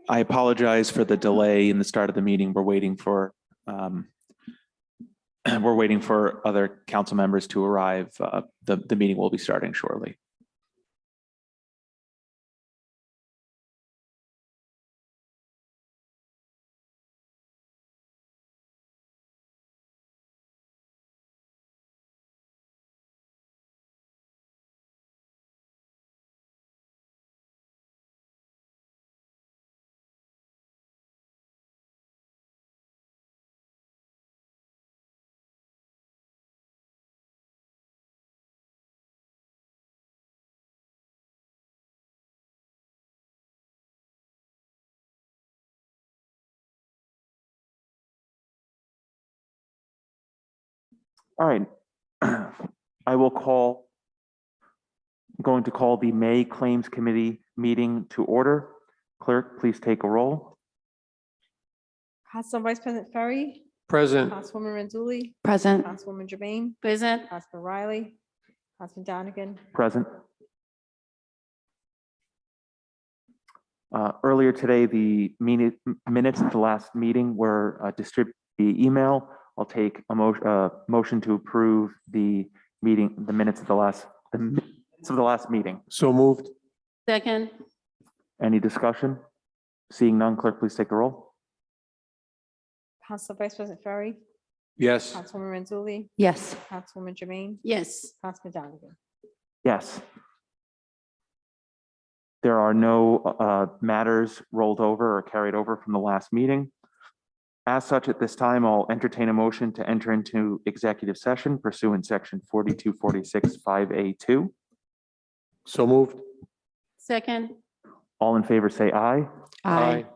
I apologize for the delay in the start of the meeting. We're waiting for other council members to arrive. The meeting will be starting shortly. All right. Going to call the May Claims Committee meeting to order. Clerk, please take a roll. Council Vice President Ferry, Present. Councilwoman Renzulli, Present. Councilwoman Jermaine, Present. Councilman Riley, Councilman Donegan. Present. Earlier today, the minutes of the last meeting were distributed via email. I'll take a motion to approve the minutes of the last meeting. So moved. Second. Any discussion? Seeing none, clerk, please take the roll. Council Vice President Ferry, Yes. Councilwoman Renzulli, Yes. Councilwoman Jermaine, Yes. Councilman Donegan. Yes. There are no matters rolled over or carried over from the last meeting. As such, at this time, I'll entertain a motion to enter into executive session pursuant section 4246 5A2. So moved. Second. All in favor, say aye. Aye.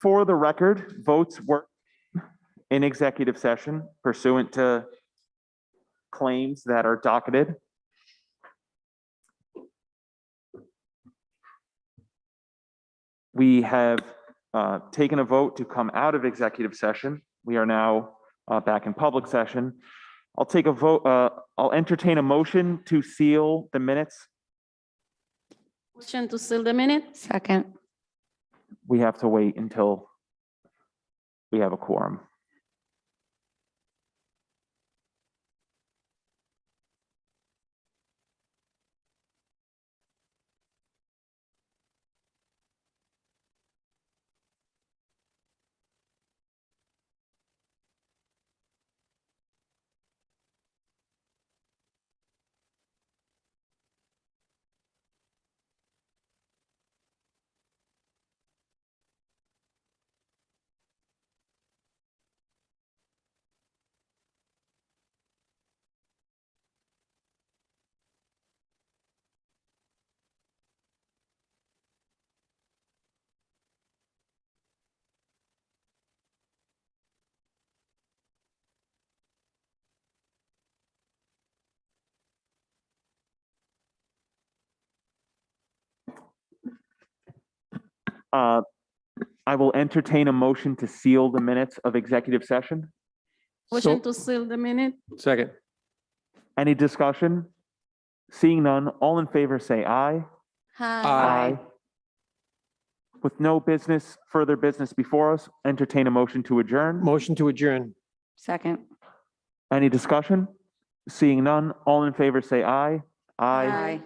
For the record, votes were in executive session pursuant to claims that are docketed. We have taken a vote to come out of executive session. We are now back in public session. I'll take a vote, I'll entertain a motion to seal the minutes. Motion to seal the minutes? Second. We have to wait until we have a quorum. I will entertain a motion to seal the minutes of executive session. Motion So, to seal the minute? second. Any discussion? Seeing none, all in favor say aye. Aye. With no business, further business before us, entertain a motion to adjourn. Motion to adjourn. Second. Any discussion? Seeing none, all in favor say aye. Aye.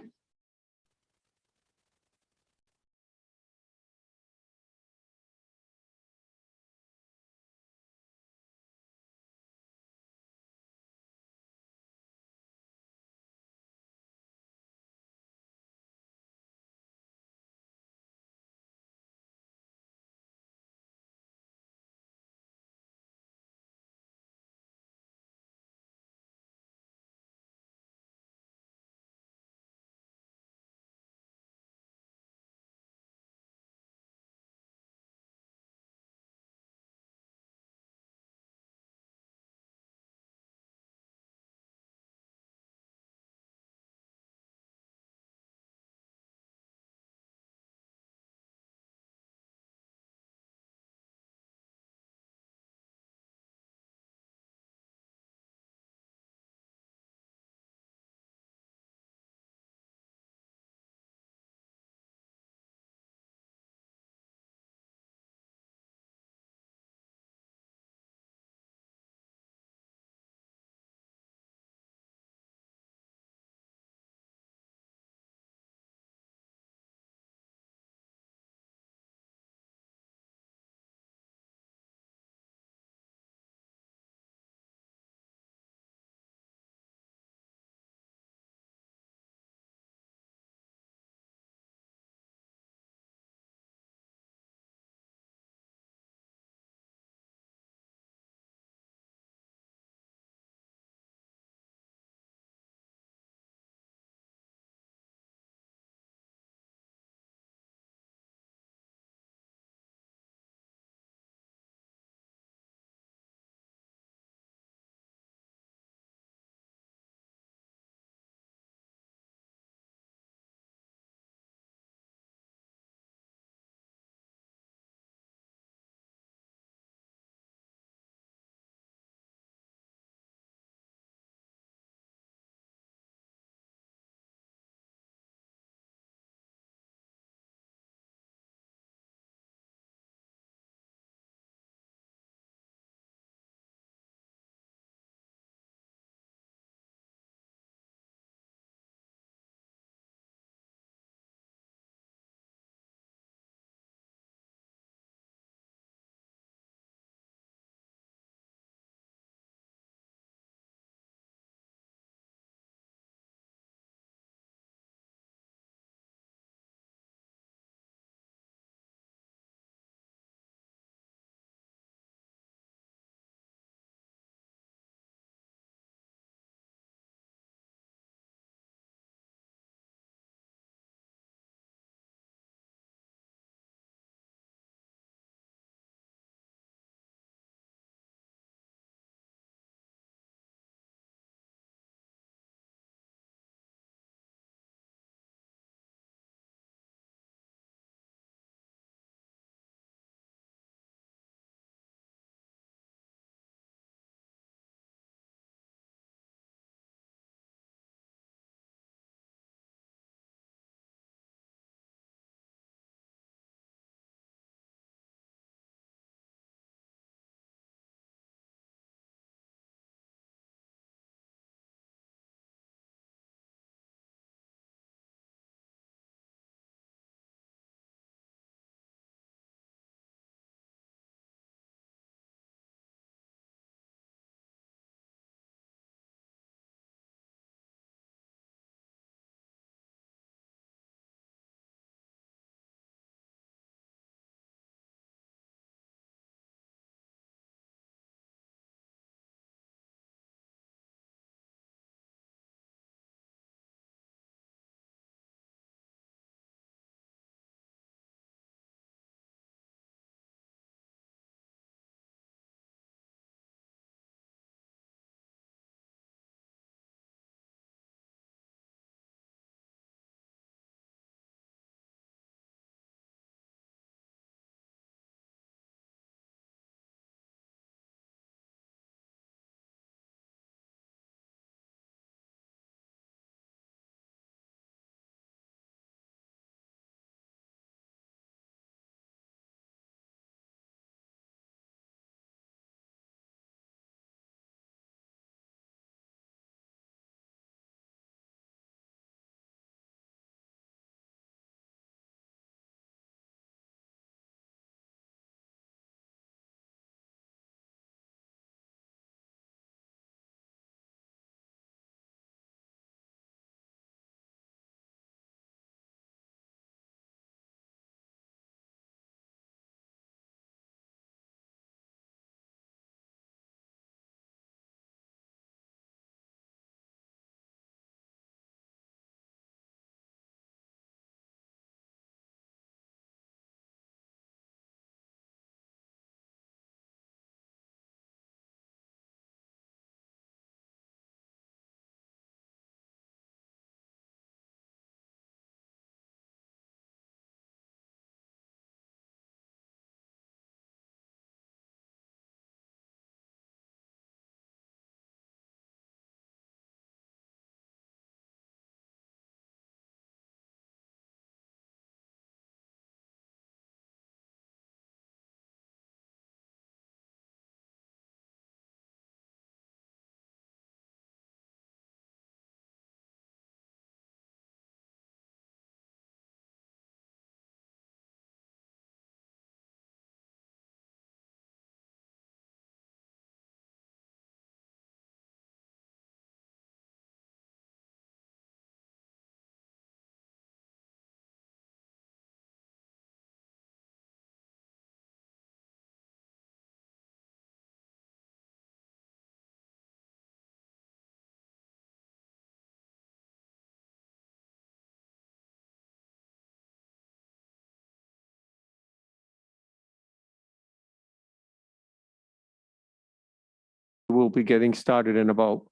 will be getting started in about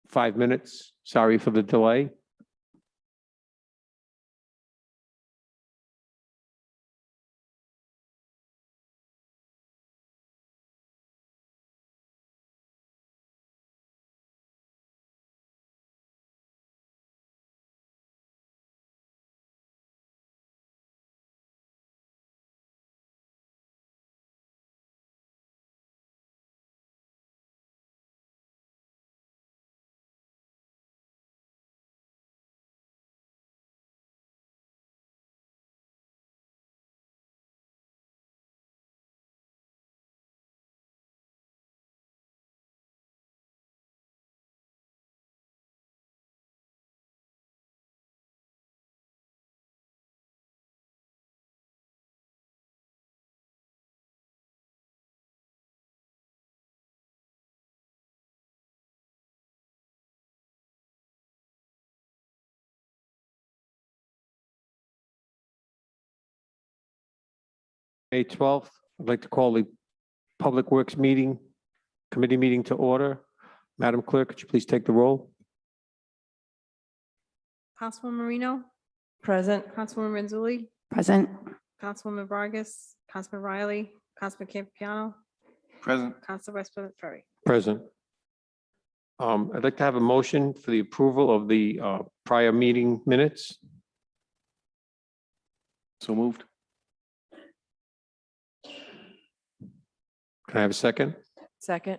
5 minutes. Sorry for the delay. May 12th, I'd like to call the Public Works Committee meeting to order. Madam Clerk, could you please take the roll? Councilwoman Marino, Present. Councilwoman Renzulli, Present. Councilwoman Vargas, Councilman Riley, Councilman Campiano, Present. Council Vice President Ferry. Present. I'd like to have a motion for the approval of the prior meeting minutes. So moved. Can I have a second? Second.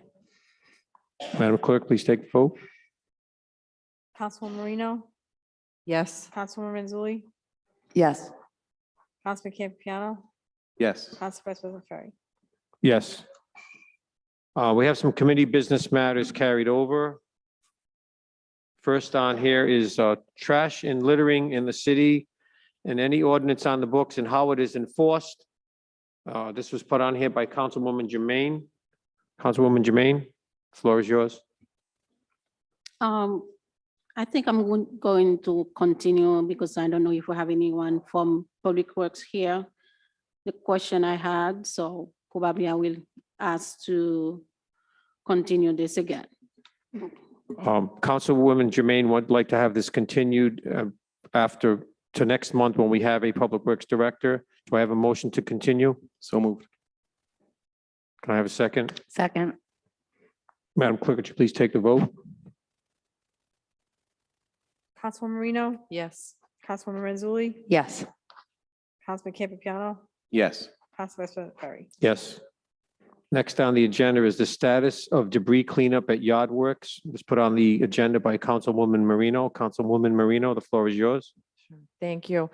Madam Clerk, please take the vote. Councilwoman Marino, Yes. Councilwoman Renzulli, Yes. Councilman Campiano, Yes. Council Vice President Ferry. Yes. We have some committee business matters carried over. First on here is trash and littering in the city and any ordinance on the books and how it is enforced. This was put on here by Councilwoman Jermaine. Councilwoman Jermaine, floor is yours. I think I'm going to continue because I don't know if we have anyone from Public Works here. The question I had, so probably I will ask to continue this again. Councilwoman Jermaine would like to have this continued to next month when we have a Public Works Director. Do I have a motion to continue? So moved. Can I have a second? Second. Madam Clerk, could you please take the vote? Councilwoman Marino, Yes. Councilwoman Renzulli, Yes. Councilman Campiano, Yes. Council Vice President Ferry. Yes. Next on the agenda is the status of debris cleanup at Yardworks. It was put on the agenda by Councilwoman Marino. Councilwoman Marino, the floor is yours. Thank you.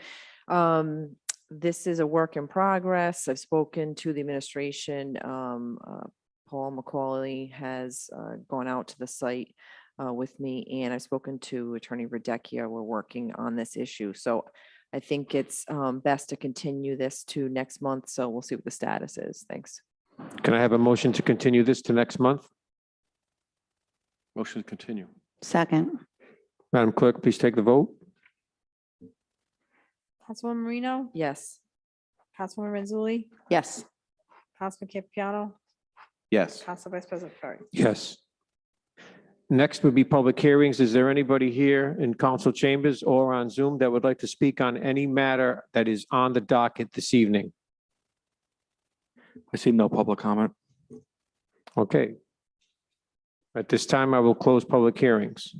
This is a work in progress. I've spoken to the administration. Paul McCauley has gone out to the site with me, and I've spoken to Attorney Radecchia. We're working on this issue. So I think it's best to continue this to next month. So we'll see what the status is. Thanks. Can I have a motion to continue this to next month? Motion to continue. Second. Madam Clerk, please take the vote. Councilwoman Marino, Yes. Councilwoman Renzulli, Yes. Councilman Campiano, Yes. Council Vice President Ferry. Yes. Next would be public hearings. Is there anybody here in council chambers or on Zoom that would like to speak on any matter that is on the docket this evening? I see no public comment. Okay. At this time, I will close public hearings.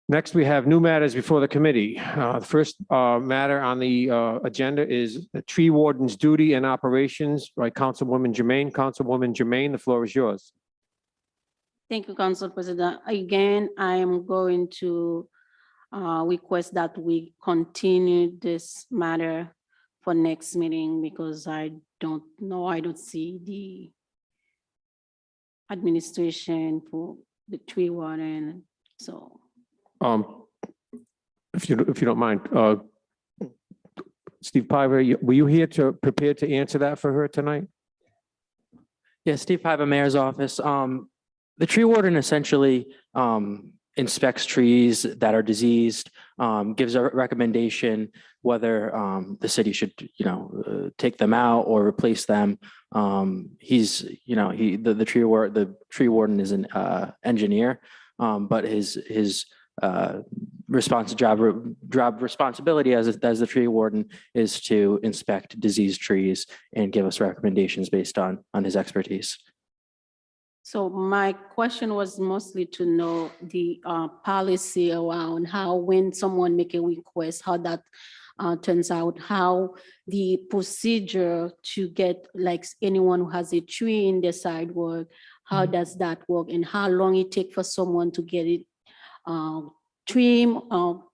Next, we have new matters before the committee. The first matter on the agenda is the tree warden's duty and operations by Councilwoman Jermaine. Councilwoman Jermaine, the floor is yours. Thank you, Council President. Again, I am going to request that we continue this matter for next meeting because I don't know, I don't see the administration for the tree warden, so. If you don't mind, Steve Piver, were you here prepared to answer that for her tonight? Yeah, Steve Piva, Mayor's Office. The tree warden essentially inspects trees that are diseased, gives a recommendation whether the city should, take them out or replace them, He's, the tree warden is an engineer, but his job responsibility as the tree warden is to inspect diseased trees and give us recommendations based on his expertise. So my question was mostly to know the policy around how, when someone make a request, how that turns out, how the procedure to get like anyone who has a tree in their sidewalk, how does that work, and how long it take for someone to get it trimmed,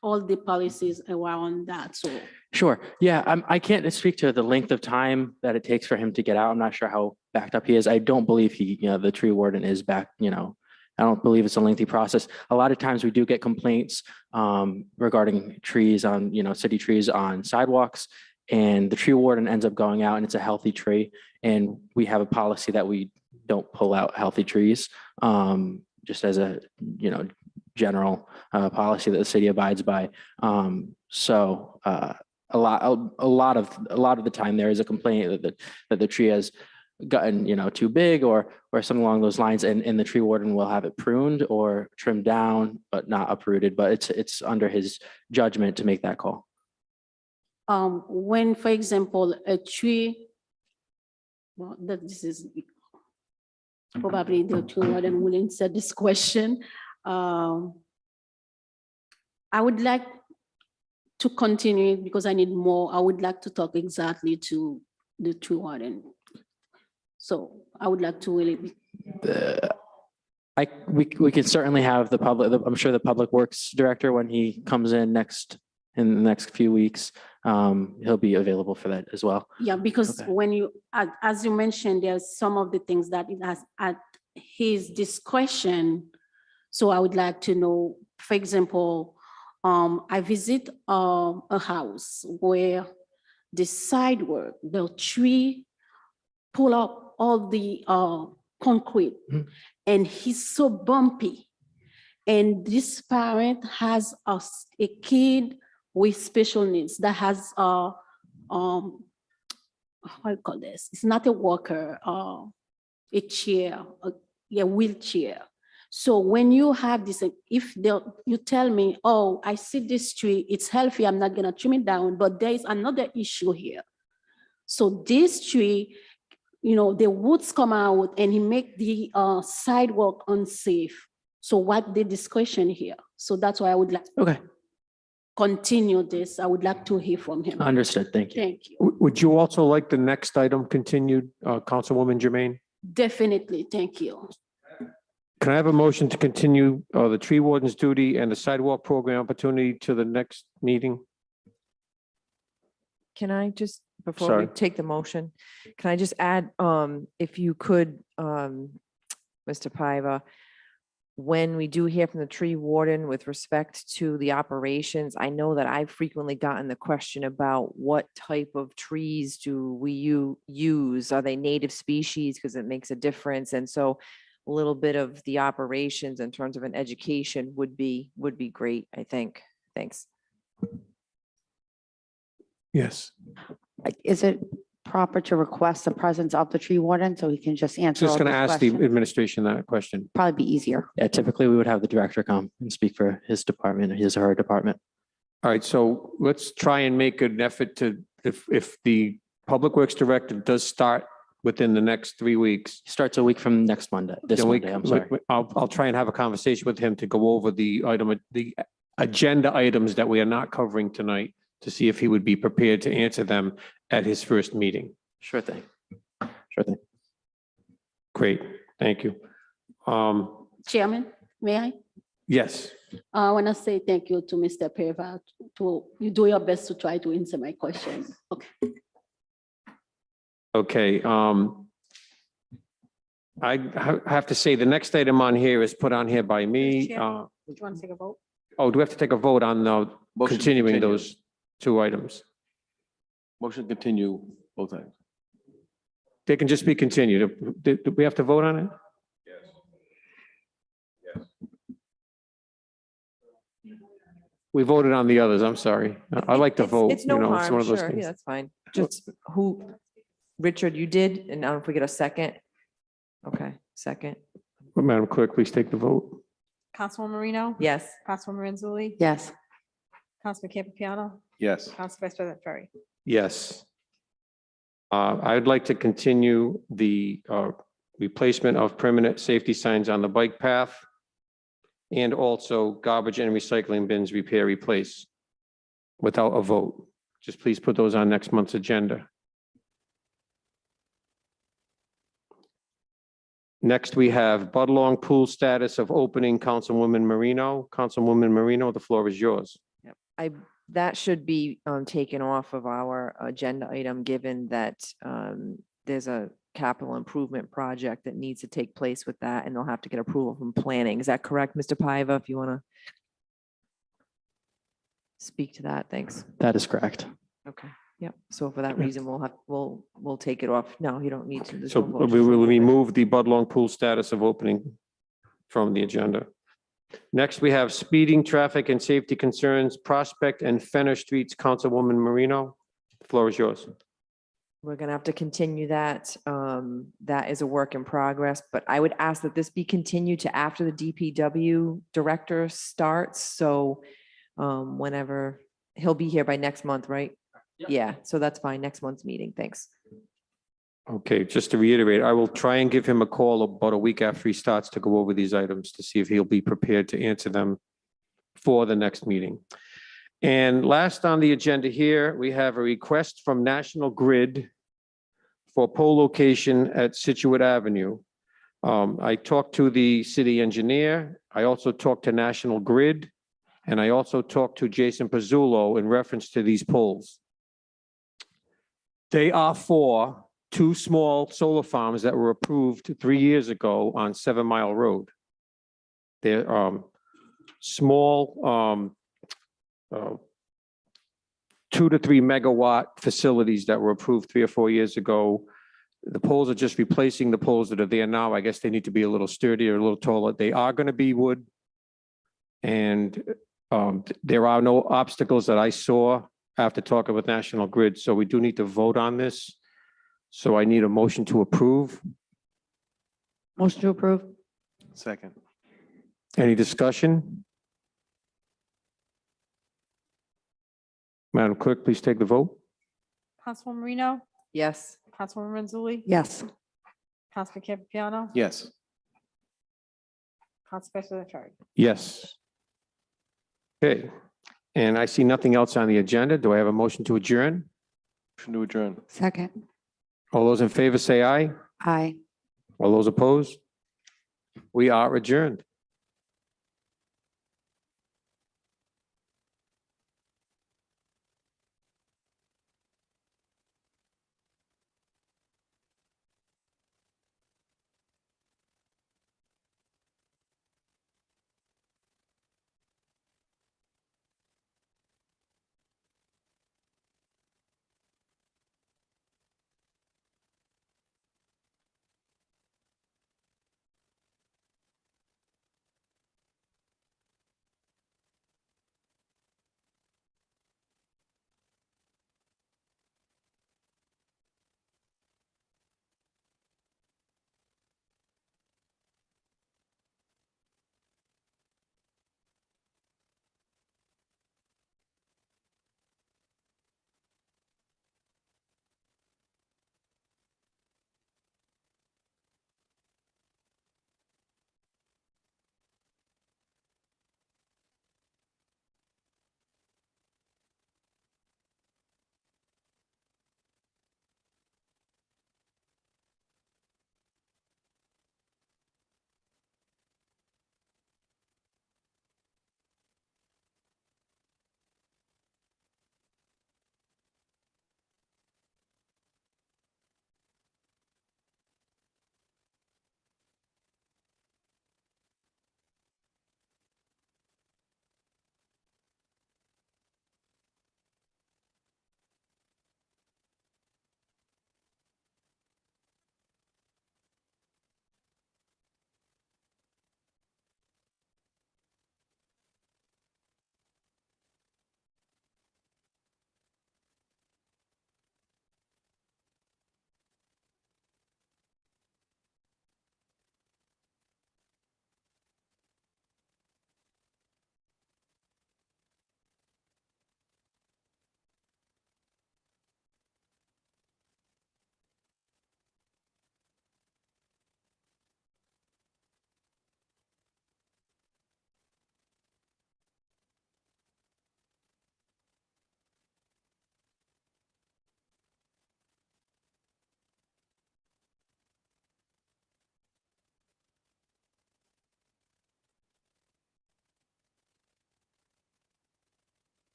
all the policies around that. So Sure. Yeah, I can't speak to the length of time that it takes for him to get out. I'm not sure how backed up he is. I don't believe the tree warden is back, I don't believe it's a lengthy process. A lot of times we do get complaints regarding trees on, city trees on sidewalks, and the tree warden ends up going out and it's a healthy tree. And we have a policy that we don't pull out healthy trees, just as a, general policy that the city abides by. A lot of the time there is a complaint that the tree has gotten, too big or something along those lines, and the tree warden will have it pruned or trimmed down, but not uprooted. But it's under his judgment to make that call. when, for example, a tree, well, this is probably the tree warden will answer this question. I would like to continue because I need more. I would like to talk exactly to the tree warden. So I would like to really. We can certainly have the public, I'm sure the Public Works Director, when he comes in in the next few weeks, he'll be available for that as well. Yeah, because Okay. when you, as you mentioned, there's some of the things that it has at his discretion. So I would like to know, for example, I visit a house where the sidewalk, the tree pull up all the concrete, and he's so bumpy. And this parent has a kid with special needs that has how do you call this? It's not a walker, a chair, a wheelchair. So when you have this, if you tell me, oh, I see this tree, it's healthy, I'm not gonna trim it down, but there is another issue here. So this tree, the woods come out and he make the sidewalk unsafe. So what the discussion here? So that's why I would like to Okay, continue this. I would like to hear from him. understood. Thank you. Thank you. Would you also like the next item continued, Councilwoman Jermaine? Definitely, thank you. Can I have a motion to continue the tree warden's duty and the sidewalk program opportunity to the next meeting? Can I just, before Sorry. we take the motion, can I just add, if you could, Mr. Paiva, when we do hear from the tree warden with respect to the operations, I know that I've frequently gotten the question about what type of trees do we use? Are they native species? Because it makes a difference. And so a little bit of the operations in terms of an education would be great, I think. Thanks. Yes. Is it proper to request the presence of the tree warden so he can just answer? Just all going to those ask the questions? administration that question. Probably be easier. Yeah, typically we would have the director come and speak for his department, his or her department. All right, so let's try and make an effort to, if the Public Works Director does start within the next 3 weeks. Starts a week from next Monday, this then Monday, I'm sorry. I'll try and have a conversation with him to go over the agenda items that we are not covering tonight, to see if he would be prepared to answer them at his first meeting. Sure thing. Sure thing. Great, thank you. Chairman, may I? Yes, I want to say thank you to Mr. Paiva. You do your best to try to answer my question. Okay. okay. I have to say, the next item on here is put on here by me. Chair. Do you want to take a vote? Oh, do we have to take a vote on Motion to continuing continue. those two items? Motion to continue both items. They can just be continued. Do we have to vote on it? We voted on the others, I'm sorry. I like to vote. It's no one harm, of those sure, things. yeah, that's fine. Just who, Richard, you did, and I don't know if we get a second. Okay, second. Madam Clerk, please take the vote. Councilwoman Marino? Yes. Councilwoman Manzulli? Yes. Councilman Campiano? Yes. Council Vice President Ferry? Yes. I'd like to continue the replacement of permanent safety signs on the bike path and also garbage and recycling bins, repair, replace without a vote. Just please put those on next month's agenda. Next, we have Budlong Pool status of opening. Councilwoman Marino. Councilwoman Marino, the floor is yours. That should be taken off of our agenda item, given that there's a capital improvement project that needs to take place with that, and they'll have to get approval from planning. Is that correct, Mr. Paiva? If you want to speak to that, thanks. That is correct. Okay, yep. So for that reason, we'll take it off. No, you don't need to. There's So no vote. we will remove the Budlong Pool status of opening from the agenda. Next, we have speeding, traffic and safety concerns, Prospect and Fenner Streets. Councilwoman Marino, the floor is yours. We're gonna have to continue that. That is a work in progress, but I would ask that this be continued to after the DPW director starts. So whenever, he'll be here by next month, right? Yeah, so that's fine. Next month's meeting. Thanks. Okay, just to reiterate, I will try and give him a call about a week after he starts to go over these items to see if he'll be prepared to answer them for the next meeting. And last on the agenda here, we have a request from National Grid for pole location at Scituate Avenue. I talked to the city engineer. I also talked to National Grid, and I also talked to Jason Pizzullo in reference to these poles. They are for two small solar farms that were approved 3 years ago on 7 Mile Road. They're small 2 to 3 megawatt facilities that were approved 3 or 4 years ago. The poles are just replacing the poles that are there now. I guess they need to be a little sturdier, a little taller. They are going to be wood. And there are no obstacles that I saw after talking with National Grid. So we do need to vote on this. So I need a motion to approve. Motion to approve. Second. Any discussion? Madam Clerk, please take the vote. Councilwoman Marino? Yes. Councilwoman Manzulli? Yes. Councilman Campiano? Yes. Council Vice President Ferry? Yes. Okay, and I see nothing else on the agenda. Do I have a motion to adjourn? Motion to adjourn. Second. All those in favor say aye. Aye. All those opposed? We are adjourned.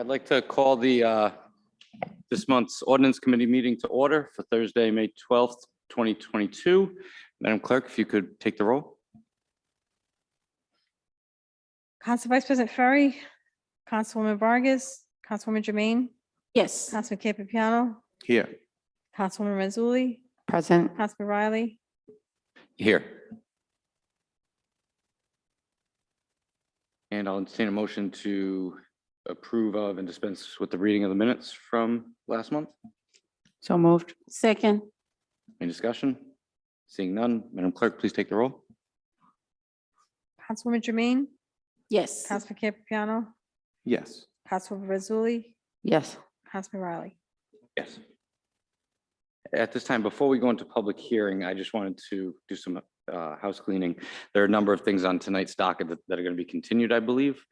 I'd like to call the this month's ordinance committee meeting to order for Thursday, May 12th, 2022. Madam Clerk, if you could take the roll. Council Vice President Ferry, Councilwoman Vargas, Councilwoman Jermaine, Yes. Councilman Campiano, Here. Councilwoman Mazzulli, Present. Councilman Riley, Here. And I'll entertain a motion to approve of and dispense with the reading of the minutes from last month. So moved. Second. Any discussion? Seeing none, Madam Clerk, please take the roll. Councilwoman Jermaine, Yes. Councilman Campiano, Yes. Councilwoman Mazzulli, Yes. Councilman Riley. Yes. At this time, before we go into public hearing, I just wanted to do some house cleaning. There are a number of things on tonight's docket that are going to be continued, I believe.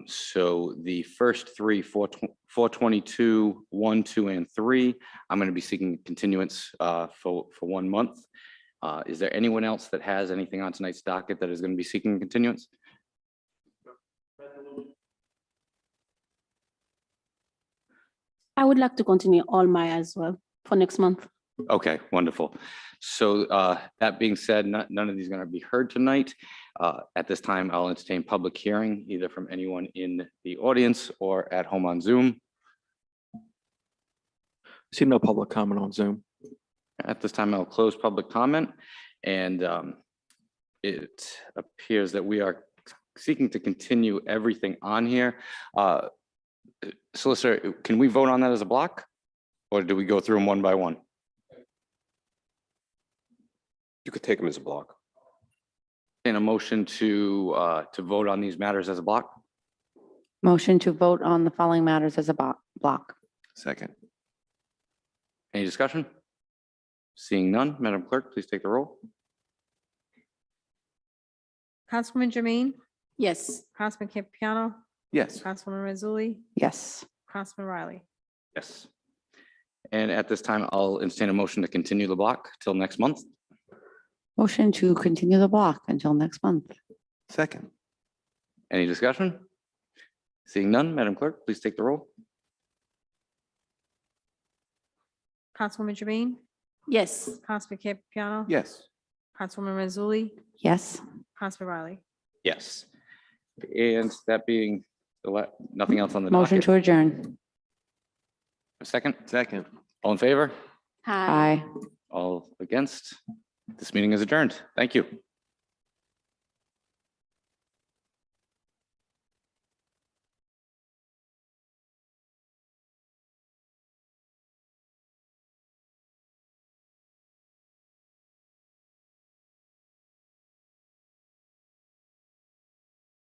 So the first three, 422, 1, 2, and 3, I'm going to be seeking continuance for 1 month. Is there anyone else that has anything on tonight's docket that is going to be seeking continuance? I would like to continue all my as well for next month. Okay, wonderful. So that being said, none of these are going to be heard tonight. At this time, I'll entertain public hearing, either from anyone in the audience or at home on Zoom. See no public comment on Zoom. At this time, I'll close public comment, and it appears that we are seeking to continue everything on here. Solicitor, can we vote on that as a block? Or do we go through them one by one? You could take them as a block. In a motion to vote on these matters as a block? Motion to vote on the following matters as a block. Second. Any discussion? Seeing none, Madam Clerk, please take the roll. Councilwoman Jermaine, Yes. Councilman Campiano, Yes. Councilwoman Mazzulli, Yes. Councilman Riley. Yes. And at this time, I'll entertain a motion to continue the block till next month. Motion to continue the block until next month. Second. Any discussion? Seeing none, Madam Clerk, please take the roll. Councilwoman Jermaine, Yes. Councilman Campiano, Yes. Councilwoman Mazzulli, Yes. Councilman Riley. Yes. And that being nothing else on the Motion docket. to adjourn. A second? Second. All in favor? Hi. Aye. All against? This meeting is adjourned. Thank you.